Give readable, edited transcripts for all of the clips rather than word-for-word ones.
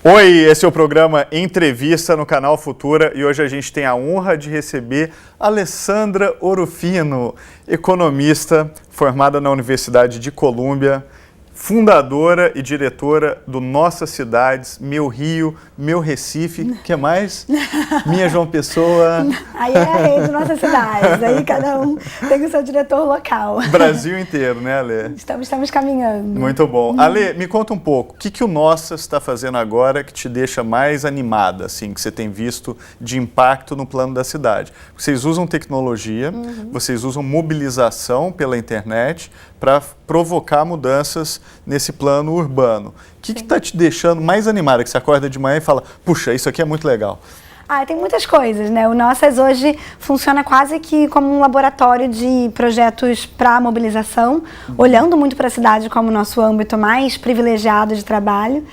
Oi, esse é o programa Entrevista no Canal Futura e hoje a gente tem a honra de receber Alessandra Orofino, economista formada na Universidade de Colômbia, fundadora e diretora do Nossas Cidades, Meu Rio, Meu Recife, o que mais? Minha João Pessoa. Aí é a rede Nossas Cidades, aí cada um tem o seu diretor local. Brasil inteiro, né, Ale? Estamos caminhando. Muito bom. Ale, me conta um pouco, o que o Nossas está fazendo agora que te deixa mais animada, assim, que você tem visto de impacto no plano da cidade? Vocês usam tecnologia, vocês usam mobilização pela internet para provocar mudanças nesse plano urbano. O que está te deixando mais animada, que você acorda de manhã e fala, puxa, isso aqui é muito legal? Tem muitas coisas, né? O Nossas hoje funciona quase que como um laboratório de projetos para mobilização, olhando muito para a cidade como nosso âmbito mais privilegiado de trabalho.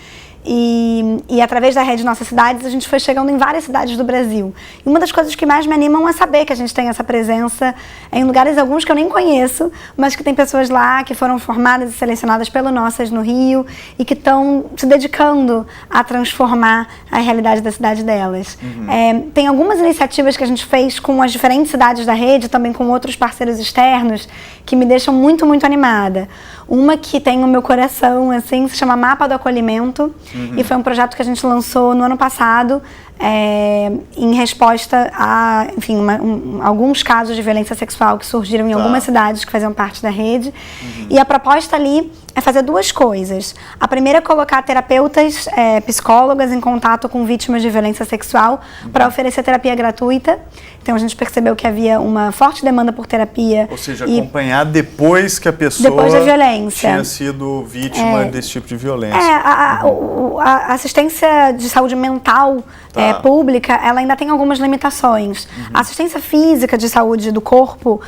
E através da rede Nossas Cidades, a gente foi chegando em várias cidades do Brasil. E uma das coisas que mais me animam é saber que a gente tem essa presença em lugares alguns que eu nem conheço, mas que tem pessoas lá que foram formadas e selecionadas pelo Nossas no Rio e que estão se dedicando a transformar a realidade da cidade delas. Tem algumas iniciativas que a gente fez com as diferentes cidades da rede, também com outros parceiros externos, que me deixam muito, muito animada. Uma que tem no meu coração, assim, se chama Mapa do Acolhimento, e foi um projeto que a gente lançou no ano passado, em resposta a, enfim, alguns casos de violência sexual que surgiram em algumas cidades que faziam parte da rede. E a proposta ali é fazer duas coisas. A primeira é colocar terapeutas, psicólogas em contato com vítimas de violência sexual para oferecer terapia gratuita. Então a gente percebeu que havia uma forte demanda por terapia. Ou seja, acompanhar depois que a pessoa depois da violência tinha sido vítima desse tipo de violência. A assistência de saúde mental pública, ela ainda tem algumas limitações. A assistência física de saúde do corpo,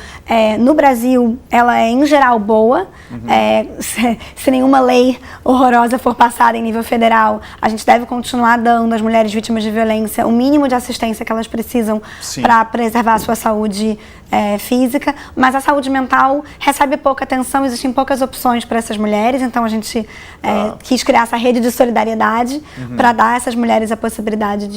no Brasil, ela é em geral boa. Se nenhuma lei horrorosa for passada em nível federal, a gente deve continuar dando às mulheres vítimas de violência o mínimo de assistência que elas precisam para preservar a sua saúde física, mas a saúde mental recebe pouca atenção, existem poucas opções para essas mulheres, então a gente quis criar essa rede de solidariedade para dar a essas mulheres a possibilidade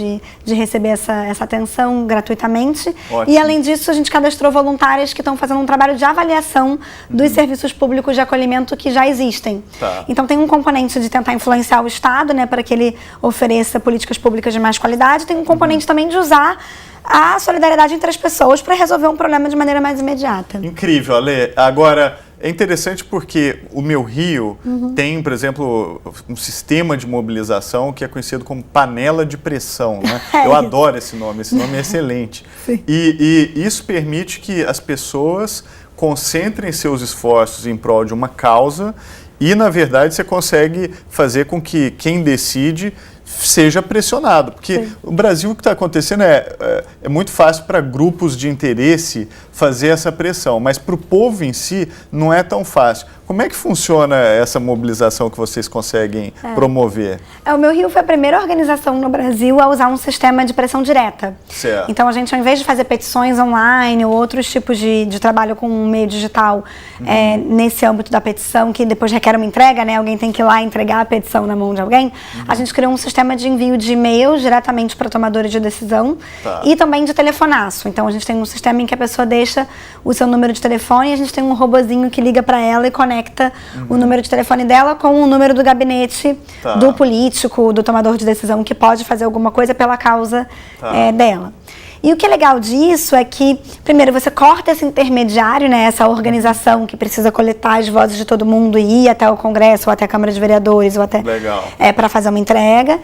de receber essa atenção gratuitamente. Ótimo. E além disso, a gente cadastrou voluntárias que estão fazendo um trabalho de avaliação dos serviços públicos de acolhimento que já existem. Então tem um componente de tentar influenciar o Estado, né, para que ele ofereça políticas públicas de mais qualidade, tem um componente também de usar a solidariedade entre as pessoas para resolver um problema de maneira mais imediata. Incrível, Ale. Agora, é interessante porque o Meu Rio tem, por exemplo, um sistema de mobilização que é conhecido como panela de pressão, né? Eu adoro esse nome é excelente. E isso permite que as pessoas concentrem seus esforços em prol de uma causa e, na verdade, você consegue fazer com que quem decide seja pressionado, porque o Brasil, o que está acontecendo é muito fácil para grupos de interesse fazer essa pressão, mas para o povo em si não é tão fácil. Como é que funciona essa mobilização que vocês conseguem promover? O Meu Rio foi a primeira organização no Brasil a usar um sistema de pressão direta. Certo. Então a gente, ao invés de fazer petições online ou outros tipos de trabalho com um meio digital nesse âmbito da petição, que depois requer uma entrega, né? Alguém tem que ir lá entregar a petição na mão de alguém, a gente criou um sistema de envio de e-mails diretamente para tomadores de decisão e também de telefonaço. Então a gente tem um sistema em que a pessoa deixa o seu número de telefone e a gente tem um robozinho que liga para ela e conecta o número de telefone dela com o número do gabinete do político, do tomador de decisão que pode fazer alguma coisa pela causa dela. E o que é legal disso é que, primeiro, você corta esse intermediário, né, essa organização que precisa coletar as vozes de todo mundo e ir até o Congresso, ou até a Câmara de Vereadores, ou até para fazer uma entrega.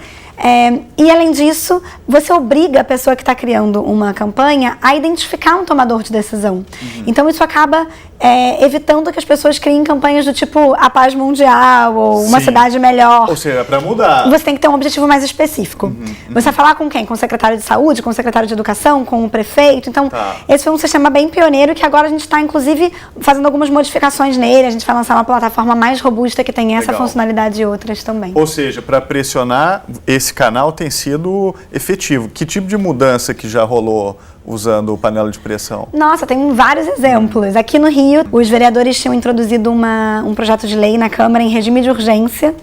E, além disso, você obriga a pessoa que está criando uma campanha a identificar um tomador de decisão. Então, isso acaba evitando que as pessoas criem campanhas do tipo a paz mundial ou uma cidade melhor. Ou seja, para mudar. Você tem que ter um objetivo mais específico. Você vai falar com quem? Com o secretário de saúde, com o secretário de educação, com o prefeito. Então, esse foi um sistema bem pioneiro que agora a gente está, inclusive, fazendo algumas modificações nele. A gente vai lançar uma plataforma mais robusta que tem essa funcionalidade e outras também. Ou seja, para pressionar, esse esse canal tem sido efetivo. Que tipo de mudança que já rolou usando o panela de pressão? Nossa, tem vários exemplos. Aqui no Rio, os vereadores tinham introduzido um projeto de lei na Câmara em regime de urgência,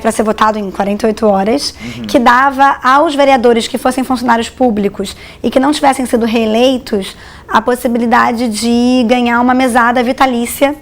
para ser votado em 48 horas, que dava aos vereadores que fossem funcionários públicos e que não tivessem sido reeleitos a possibilidade de ganhar uma mesada vitalícia,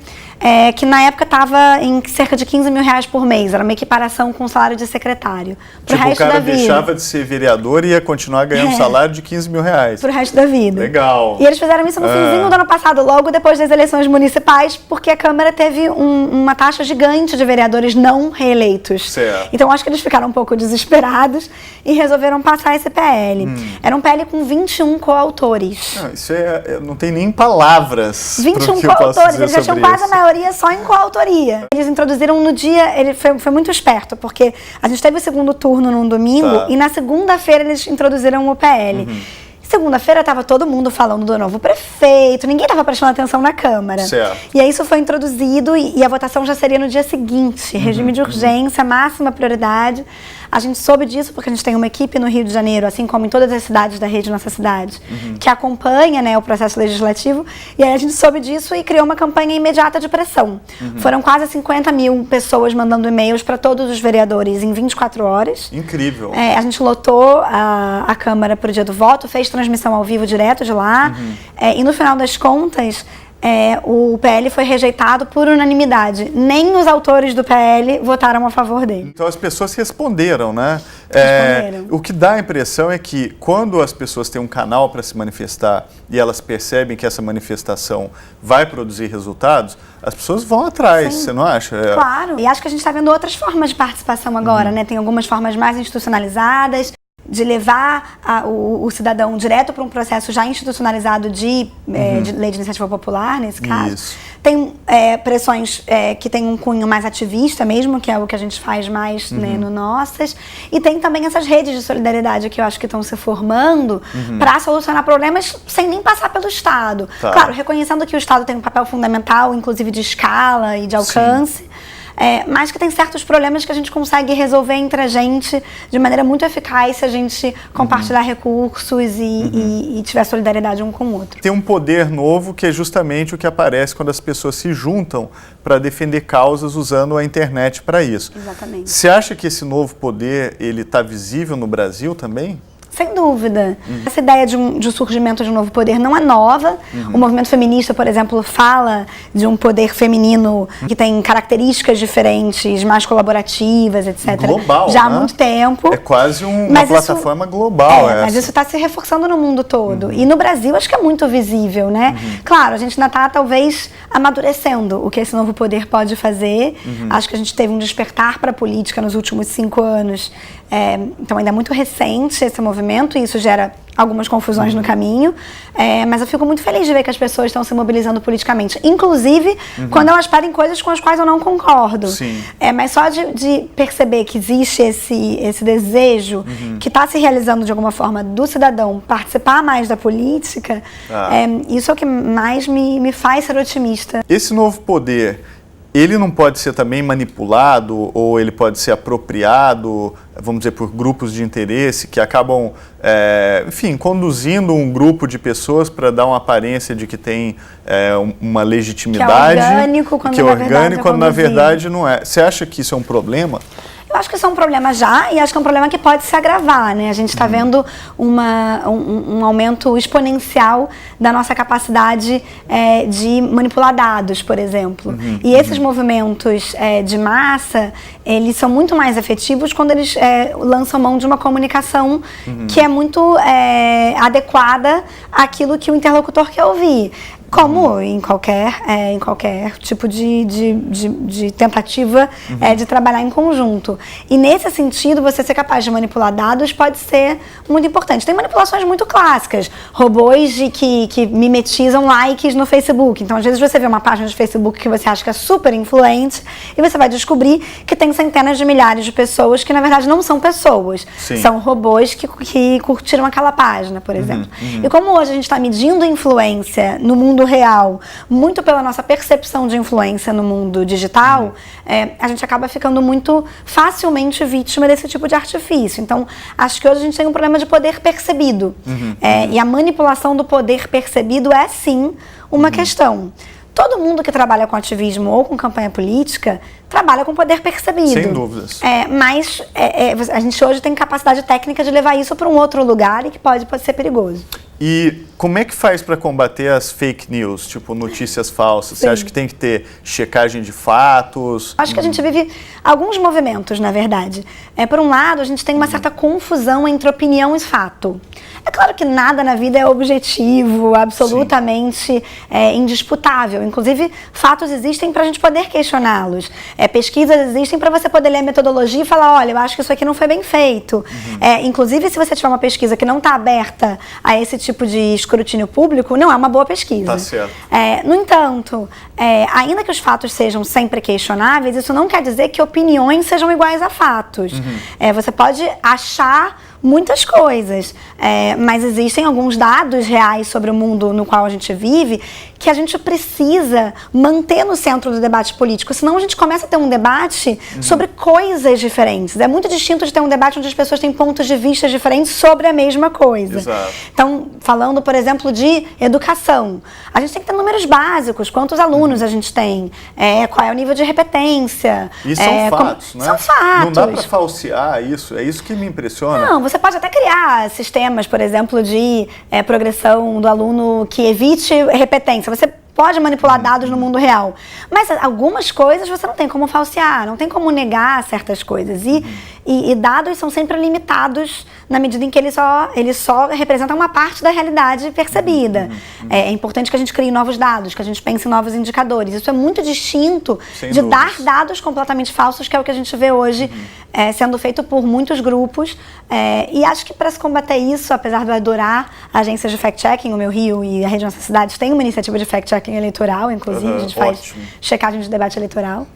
que na época estava em cerca de 15 mil reais por mês. Era uma equiparação com o salário de secretário. Pro Tipo, resto o cara da vida. deixava de ser vereador e ia continuar ganhando salário de 15 mil reais. Pro resto da vida. Legal. E eles fizeram isso no finzinho do ano passado, logo depois das eleições municipais, porque a Câmara teve uma taxa gigante de vereadores não reeleitos. Certo. Então, acho que eles ficaram um pouco desesperados e resolveram passar esse PL. Era um PL com 21 coautores. Não, isso não tem nem palavras. 21 que eu posso coautores, dizer eles já tinham sobre quase isso. a maioria só em coautoria. Eles introduziram no dia, ele foi muito esperto, porque a gente teve o segundo turno num domingo e na segunda-feira eles introduziram o PL. Segunda-feira estava todo mundo falando do novo prefeito, ninguém estava prestando atenção na Câmara. Certo. E aí isso foi introduzido e a votação já seria no dia seguinte, regime de urgência, máxima prioridade. A gente soube disso porque a gente tem uma equipe no Rio de Janeiro, assim como em todas as cidades da rede Nossa Cidade, que acompanha, né, o processo legislativo. E aí a gente soube disso e criou uma campanha imediata de pressão. Foram quase 50 mil pessoas mandando e-mails para todos os vereadores em 24 horas. Incrível. A gente lotou a Câmara para o dia do voto, fez transmissão ao vivo direto de lá. E no final das contas, o PL foi rejeitado por unanimidade. Nem os autores do PL votaram a favor dele. Então as pessoas responderam, né? Responderam. O que dá a impressão é que quando as pessoas têm um canal para se manifestar e elas percebem que essa manifestação vai produzir resultados, as pessoas vão atrás, você não acha? Claro. E acho que a gente está vendo outras formas de participação agora, né? Tem algumas formas mais institucionalizadas, de levar o cidadão direto para um processo já institucionalizado de lei de iniciativa popular, nesse caso. Isso. Tem pressões que tem um cunho mais ativista mesmo, que é o que a gente faz mais, né, no Nossas. E tem também essas redes de solidariedade que eu acho que estão se formando para solucionar problemas sem nem passar pelo Estado. Tá. Claro, reconhecendo que o Estado tem um papel fundamental, inclusive de escala e de alcance. Mas que tem certos problemas que a gente consegue resolver entre a gente de maneira muito eficaz se a gente compartilhar recursos e tiver solidariedade um com o outro. Tem um poder novo que é justamente o que aparece quando as pessoas se juntam para defender causas usando a internet para isso. Exatamente. Você acha que esse novo poder ele está visível no Brasil também? Sem dúvida. Essa ideia de surgimento de um novo poder não é nova. O movimento feminista, por exemplo, fala de um poder feminino que tem características diferentes, mais colaborativas, etc. Global, já há né? muito tempo. É quase uma plataforma global. Mas isso está se reforçando no mundo todo. E no Brasil acho que é muito visível, né? Claro, a gente ainda está talvez amadurecendo o que esse novo poder pode fazer. Acho que a gente teve um despertar para a política nos últimos 5 anos. Então ainda é muito recente esse movimento e isso gera algumas confusões no caminho, mas eu fico muito feliz de ver que as pessoas estão se mobilizando politicamente, inclusive quando elas pedem coisas com as quais eu não concordo. Sim. Mas só de perceber que existe esse desejo que está se realizando de alguma forma do cidadão participar mais da política, isso é o que mais me faz ser otimista. Esse novo poder, ele não pode ser também manipulado ou ele pode ser apropriado, vamos dizer, por grupos de interesse que acabam, enfim, conduzindo um grupo de pessoas para dar uma aparência de que tem uma legitimidade. Que é orgânico quando na verdade não é. Você acha que isso é um problema? Eu acho que isso é um problema já e acho que é um problema que pode se agravar, né? A gente está vendo um aumento exponencial da nossa capacidade de manipular dados, por exemplo. E esses movimentos de massa, eles são muito mais efetivos quando eles lançam mão de uma comunicação que é muito adequada àquilo que o interlocutor quer ouvir. Como em qualquer tipo de tentativa de trabalhar em conjunto. E nesse sentido, você ser capaz de manipular dados pode ser muito importante. Tem manipulações muito clássicas, robôs que mimetizam likes no Facebook. Então, às vezes você vê uma página de Facebook que você acha que é super influente e você vai descobrir que tem centenas de milhares de pessoas que, na verdade, não são pessoas. Sim. São robôs que curtiram aquela página, por exemplo. E como hoje a gente está medindo influência no mundo mundo real, muito pela nossa percepção de influência no mundo digital, a gente acaba ficando muito facilmente vítima desse tipo de artifício. Então, acho que hoje a gente tem um problema de poder percebido. E a manipulação do poder percebido é, sim, uma questão. Todo mundo que trabalha com ativismo ou com campanha política trabalha com poder percebido. Sem dúvidas. Mas a gente hoje tem capacidade técnica de levar isso para um outro lugar e que pode ser perigoso. E como é que faz para combater as fake news, tipo notícias falsas? Sim. Você acha que tem que ter checagem de fatos? Acho que a gente vive alguns movimentos, na verdade. Por um lado, a gente tem uma certa confusão entre opinião e fato. É claro que nada na vida é objetivo, absolutamente indisputável. Inclusive, fatos existem para a gente poder questioná-los. Pesquisas existem para você poder ler a metodologia e falar, olha, eu acho que isso aqui não foi bem feito. Inclusive, se você tiver uma pesquisa que não está aberta a esse tipo de escrutínio público, não é uma boa pesquisa. Tá certo. No entanto, ainda que os fatos sejam sempre questionáveis, isso não quer dizer que opiniões sejam iguais a fatos. Você pode achar muitas coisas, mas existem alguns dados reais sobre o mundo no qual a gente vive que a gente precisa manter no centro do debate político, senão a gente começa a ter um debate sobre coisas diferentes. É muito distinto de ter um debate onde as pessoas têm pontos de vista diferentes sobre a mesma coisa. Exato. Então, falando, por exemplo, de educação, a gente tem que ter números básicos, quantos alunos a gente tem, qual é o nível de repetência. E são fatos, né? São fatos. Não dá para falsear isso, é isso que me impressiona. Não, você pode até criar sistemas, por exemplo, de progressão do aluno que evite repetência. Você pode manipular dados no mundo real, mas algumas coisas você não tem como falsear, não tem como negar certas coisas. E dados são sempre limitados na medida em que eles só representam uma parte da realidade percebida. É importante que a gente crie novos dados, que a gente pense em novos indicadores. Isso é muito distinto de dar dados completamente falsos, que é o que a gente vê hoje sendo feito por muitos grupos. E acho que para se combater isso, apesar de eu adorar agências de fact-checking, o Meu Rio e a Rede Nossas Cidades tem uma iniciativa de fact-checking eleitoral, inclusive, a gente faz checagem de debate eleitoral.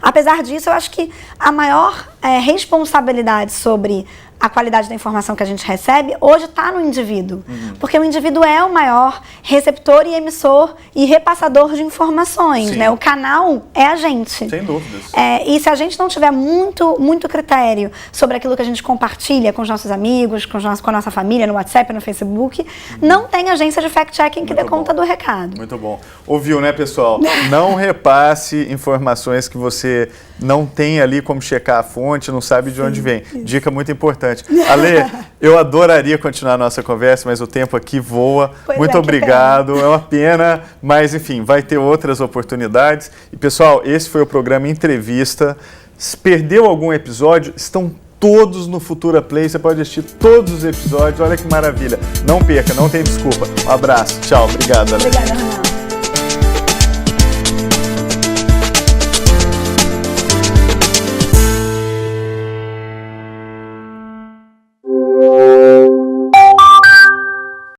Apesar disso, eu acho que a maior responsabilidade sobre a qualidade da informação que a gente recebe hoje está no indivíduo, porque o indivíduo é o maior receptor e emissor e repassador de informações, né? O canal é a gente. Sem dúvidas. E se a gente não tiver muito critério sobre aquilo que a gente compartilha com os nossos amigos, com a nossa família, no WhatsApp, no Facebook, não tem agência de fact-checking que dê conta do recado. Muito bom. Ouviu, né, pessoal? Não repasse informações que você não tem ali como checar a fonte, não sabe de onde vem. Dica muito importante. Ale, eu adoraria continuar a nossa conversa, mas o tempo aqui voa. Muito obrigado. É uma pena, mas enfim, vai ter outras oportunidades. E pessoal, esse foi o programa Entrevista. Se perdeu algum episódio, estão todos no Futura Play. Você pode assistir todos os episódios. Olha que maravilha. Não perca, não tem desculpa. Um abraço. Tchau. Obrigado, Ale. Obrigada, Ronaldo.